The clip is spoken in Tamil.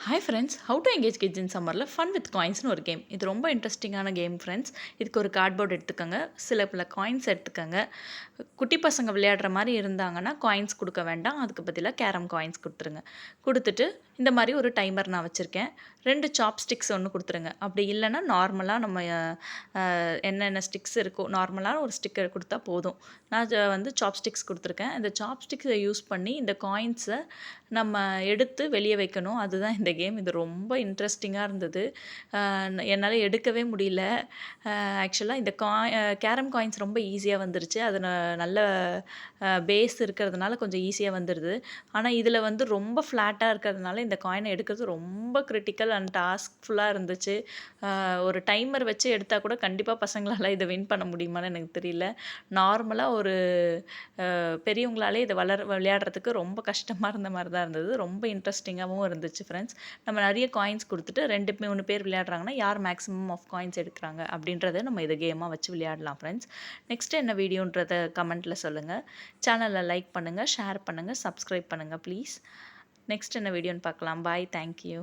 Hi friends, how to engage kids இன் சம்மரில் ஃபன் வித் காயின்ஸ்னு ஒரு கேம். இது ரொம்ப இன்ட்ரெஸ்டிங்கான கேம் ஃப்ரெண்ட்ஸ். இதுக்கு ஒரு கார்ட்போர்ட் எடுத்துக்கோங்க, சில பல காயின்ஸ் எடுத்துக்கோங்க. குட்டி பசங்க விளையாடுற மாதிரி இருந்தாங்கன்னா காயின்ஸ் கொடுக்க வேண்டாம், அதுக்கு பதிலாக கேரம் காயின்ஸ் கொடுத்துருங்க. கொடுத்துட்டு இந்த மாதிரி ஒரு டைமர் நான் வச்சுருக்கேன். 2 சாப்ஸ்டிக்ஸ் ஒன்று கொடுத்துருங்க. அப்படி இல்லைன்னா நார்மலாக நம்ம என்னென்ன ஸ்டிக்ஸ் இருக்கோ நார்மலான ஒரு ஸ்டிக்கர் கொடுத்தா போதும். நான் வந்து சாப்ஸ்டிக்ஸ் கொடுத்துருக்கேன். இந்த சாப்ஸ்டிக்ஸை யூஸ் பண்ணி இந்த காயின்ஸை நம்ம எடுத்து வெளியே வைக்கணும். அதுதான் இந்த கேம். இது ரொம்ப இன்ட்ரெஸ்டிங்காக இருந்தது. என்னால் எடுக்கவே முடியல. ஆக்சுவலாக இந்த கேரம் காயின்ஸ் ரொம்ப ஈஸியாக வந்துருச்சு. அது நல்ல பேஸ் இருக்கிறதுனால கொஞ்சம் ஈஸியாக வந்துடுது. ஆனால் இதில் வந்து ரொம்ப ஃப்ளாட்டாக இருக்கிறதுனால இந்த காயினை எடுக்கிறது ரொம்ப கிரிட்டிக்கல் அண்ட் டாஸ்க்ஃபுல்லாக இருந்துச்சு. ஒரு டைமர் வச்சு எடுத்தால் கூட கண்டிப்பாக பசங்களால் இதை வின் பண்ண முடியுமான்னு எனக்கு தெரியல. நார்மலாக ஒரு பெரியவங்களாலே இதை விளையாடுறதுக்கு ரொம்ப கஷ்டமாக இருந்த மாதிரி தான் இருந்தது. ரொம்ப இன்ட்ரெஸ்டிங்காகவும் இருந்துச்சு ஃப்ரெண்ட்ஸ். நம்ம நிறைய காயின்ஸ் கொடுத்துட்டு 2 பேர் விளையாடுறாங்கன்னா யார் மேக்ஸிமம் ஆஃப் காயின்ஸ் எடுக்கிறாங்க அப்படின்றத நம்ம இதை கேமாக வச்சு விளையாடலாம் ஃப்ரெண்ட்ஸ். நெக்ஸ்ட் என்ன வீடியோன்றதை கமெண்ட்டில் சொல்லுங்கள். சேனலை லைக் பண்ணுங்கள், ஷேர் பண்ணுங்கள், சப்ஸ்கிரைப் பண்ணுங்கள் ப்ளீஸ். நெக்ஸ்ட் என்ன வீடியோன்னு பார்க்கலாம். பாய், தேங்க்யூ.